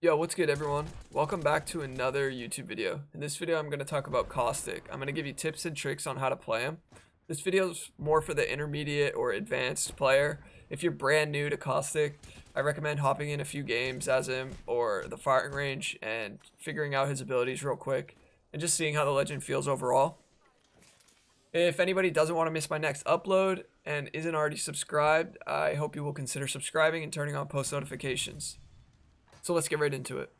Yo, what's good everyone? Welcome back to another YouTube video. In this video, I'm going to talk about Caustic. I'm going to give you tips and tricks on how to play him. This video is more for the intermediate or advanced player. If you're brand new to Caustic, I recommend hopping in a few games as him or the firing range and figuring out his abilities real quick and just seeing how the legend feels overall. If anybody doesn't want to miss my next upload and isn't already subscribed, I hope you will consider subscribing and turning on post notifications. So let's get right into it.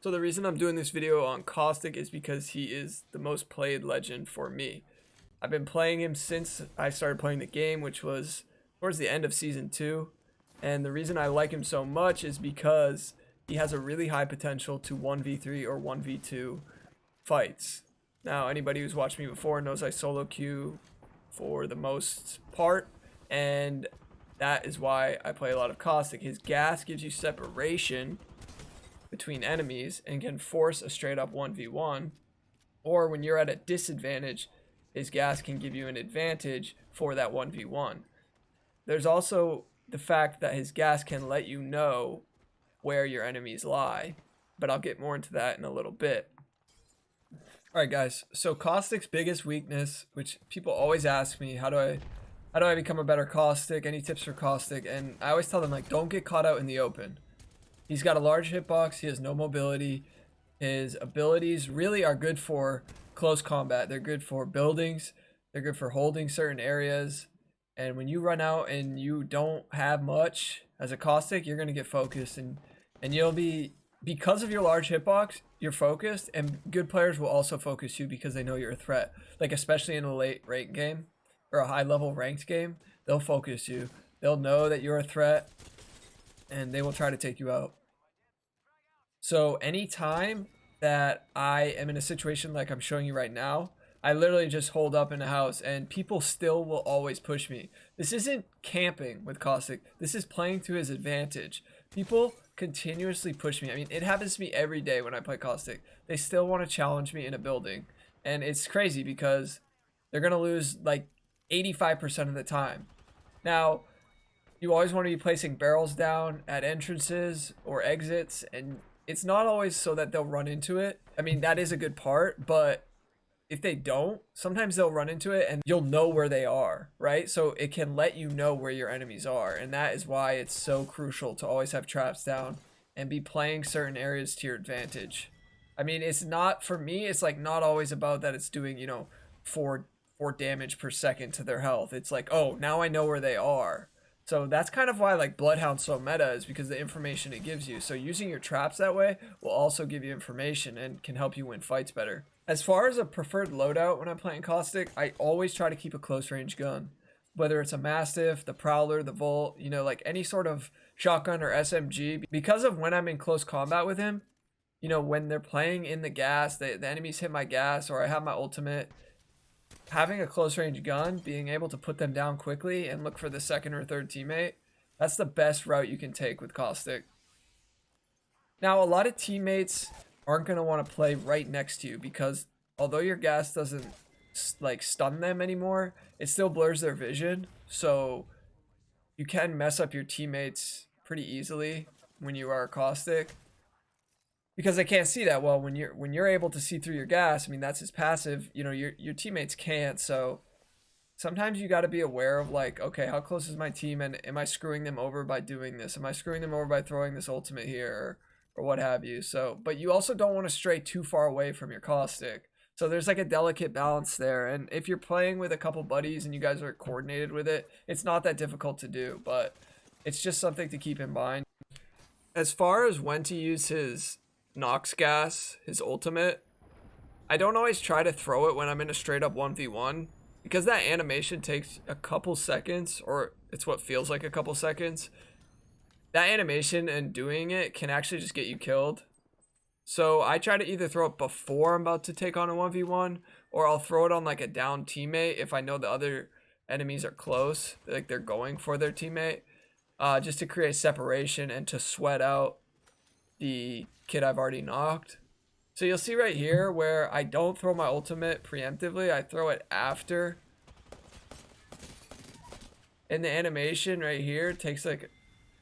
So the reason I'm doing this video on Caustic is because he is the most played legend for me. I've been playing him since I started playing the game, which was towards the end of Season 2. And the reason I like him so much is because he has a really high potential to 1v3 or 1v2 fights. Now, anybody who's watched me before knows I solo queue for the most part, and that is why I play a lot of Caustic. His gas gives you separation between enemies and can force a straight up 1v1. Or when you're at a disadvantage, his gas can give you an advantage for that 1v1. There's also the fact that his gas can let you know where your enemies lie, but I'll get more into that in a little bit. Alright guys, so Caustic's biggest weakness, which people always ask me, how do I become a better Caustic? Any tips for Caustic? And I always tell them, like, don't get caught out in the open. He's got a large hitbox. He has no mobility. His abilities really are good for close combat. They're good for buildings. They're good for holding certain areas. And when you run out and you don't have much as a Caustic, you're going to get focused. And you'll be, because of your large hitbox, you're focused. And good players will also focus you because they know you're a threat. Like, especially in a late rate game or a high level ranked game, they'll focus you. They'll know that you're a threat and they will try to take you out. So anytime that I am in a situation like I'm showing you right now, I literally just hold up in a house and people still will always push me. This isn't camping with Caustic. This is playing to his advantage. People continuously push me. I mean, it happens to me every day when I play Caustic. They still want to challenge me in a building. And it's crazy because they're going to lose like 85% of the time. Now, you always want to be placing barrels down at entrances or exits, and it's not always so that they'll run into it. I mean, that is a good part, but if they don't, sometimes they'll run into it and you'll know where they are, right? So it can let you know where your enemies are, and that is why it's so crucial to always have traps down and be playing certain areas to your advantage. I mean, it's not, for me, it's like not always about that it's doing, you know, 4 damage per second to their health. It's like, oh, now I know where they are. So that's kind of why like Bloodhound's so meta, is because the information it gives you. So using your traps that way will also give you information and can help you win fights better. As far as a preferred loadout when I'm playing Caustic, I always try to keep a close range gun. Whether it's a Mastiff, the Prowler, the Volt, you know, like any sort of shotgun or SMG. Because of when I'm in close combat with him, you know, when they're playing in the gas, the enemies hit my gas or I have my ultimate, having a close range gun, being able to put them down quickly and look for the second or third teammate, that's the best route you can take with Caustic. Now, a lot of teammates aren't going to want to play right next to you because although your gas doesn't like stun them anymore, it still blurs their vision. So you can mess up your teammates pretty easily when you are Caustic, because they can't see that well. When you're able to see through your gas, I mean, that's his passive, you know, your teammates can't. So sometimes you got to be aware of like, okay, how close is my team, and am I screwing them over by doing this? Am I screwing them over by throwing this ultimate here or what have you? So, but you also don't want to stray too far away from your Caustic. So there's like a delicate balance there. And if you're playing with a couple buddies and you guys are coordinated with it, it's not that difficult to do, but it's just something to keep in mind. As far as when to use his Nox gas, his ultimate, I don't always try to throw it when I'm in a straight up 1v1 because that animation takes a couple seconds, or it's what feels like a couple seconds. That animation and doing it can actually just get you killed. So I try to either throw it before I'm about to take on a 1v1, or I'll throw it on like a down teammate if I know the other enemies are close, like they're going for their teammate, just to create separation and to sweat out the kid I've already knocked. So you'll see right here where I don't throw my ultimate preemptively, I throw it after. And the animation right here takes like,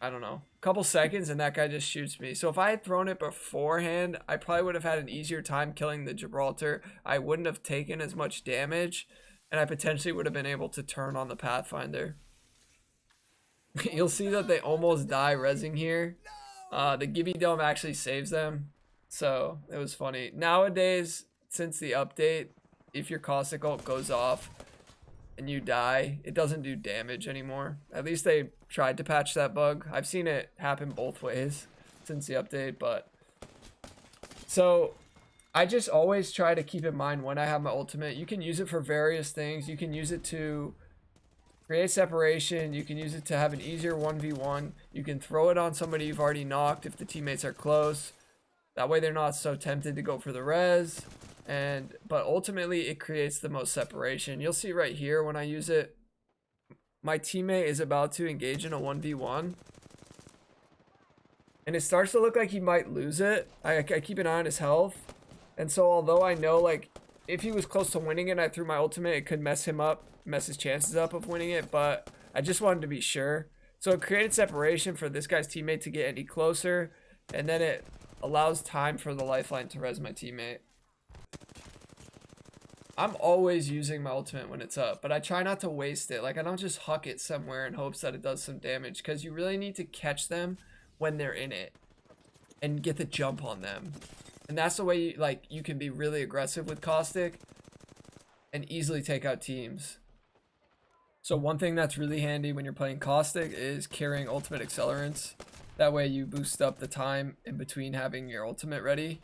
I don't know, a couple seconds and that guy just shoots me. So if I had thrown it beforehand, I probably would have had an easier time killing the Gibraltar. I wouldn't have taken as much damage, and I potentially would have been able to turn on the Pathfinder. You'll see that they almost die rezzing here. The Gibby Dome actually saves them, so it was funny. Nowadays, since the update, if your Caustic ult goes off and you die, it doesn't do damage anymore. At least they tried to patch that bug. I've seen it happen both ways since the update, but so I just always try to keep in mind when I have my ultimate. You can use it for various things. You can use it to create separation. You can use it to have an easier 1v1. You can throw it on somebody you've already knocked if the teammates are close. That way they're not so tempted to go for the res. But ultimately it creates the most separation. You'll see right here when I use it, my teammate is about to engage in a 1v1 and it starts to look like he might lose it. I keep an eye on his health, and so although I know like if he was close to winning it and I threw my ultimate, it could mess him up, mess his chances up of winning it, but I just wanted to be sure. So it created separation for this guy's teammate to get any closer, and then it allows time for the lifeline to res my teammate. I'm always using my ultimate when it's up, but I try not to waste it. Like, I don't just huck it somewhere in hopes that it does some damage, because you really need to catch them when they're in it and get the jump on them. And that's the way you can be really aggressive with Caustic and easily take out teams. So one thing that's really handy when you're playing Caustic is carrying ultimate accelerants. That way you boost up the time in between having your ultimate ready.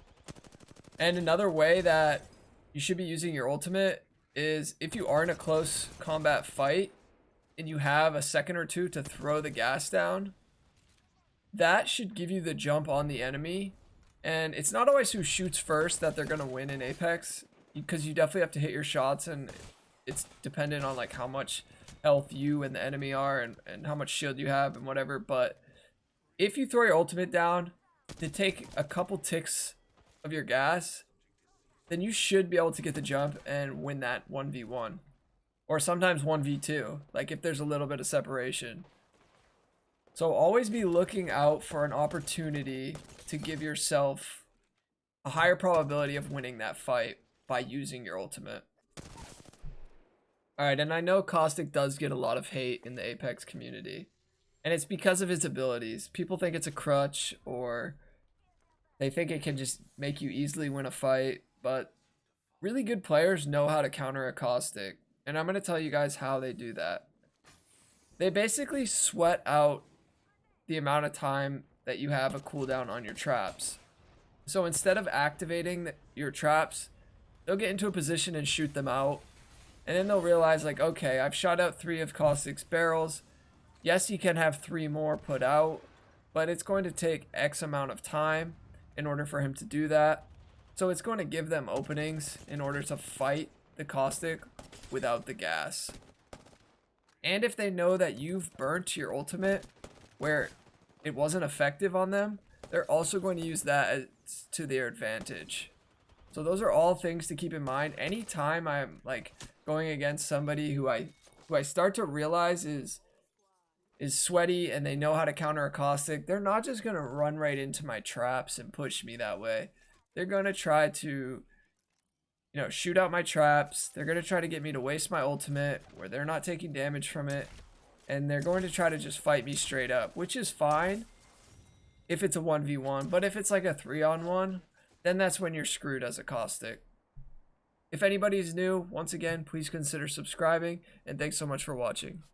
And another way that you should be using your ultimate is if you are in a close combat fight and you have a second or two to throw the gas down, that should give you the jump on the enemy. And it's not always who shoots first that they're going to win in Apex, because you definitely have to hit your shots, and it's dependent on like how much health you and the enemy are, and how much shield you have and whatever. But if you throw your ultimate down to take a couple ticks of your gas, then you should be able to get the jump and win that 1v1, or sometimes 1v2, like if there's a little bit of separation. So always be looking out for an opportunity to give yourself a higher probability of winning that fight by using your ultimate. Alright, and I know Caustic does get a lot of hate in the Apex community, and it's because of his abilities. People think it's a crutch, or they think it can just make you easily win a fight. But really good players know how to counter a Caustic, and I'm going to tell you guys how they do that. They basically sweat out the amount of time that you have a cooldown on your traps. So instead of activating your traps, they'll get into a position and shoot them out, and then they'll realize like, okay, I've shot out 3 of Caustic's barrels. Yes, you can have 3 more put out, but it's going to take X amount of time in order for him to do that. So it's going to give them openings in order to fight the Caustic without the gas. And if they know that you've burnt your ultimate where it wasn't effective on them, they're also going to use that as to their advantage. So those are all things to keep in mind. Anytime I'm like going against somebody who I start to realize is sweaty and they know how to counter a Caustic, they're not just going to run right into my traps and push me that way. They're going to try to, shoot out my traps. They're going to try to get me to waste my ultimate where they're not taking damage from it. And they're going to try to just fight me straight up, which is fine if it's a 1v1. But if it's like a 3-on-1, then that's when you're screwed as a Caustic. If anybody's new, once again, please consider subscribing. And thanks so much for watching.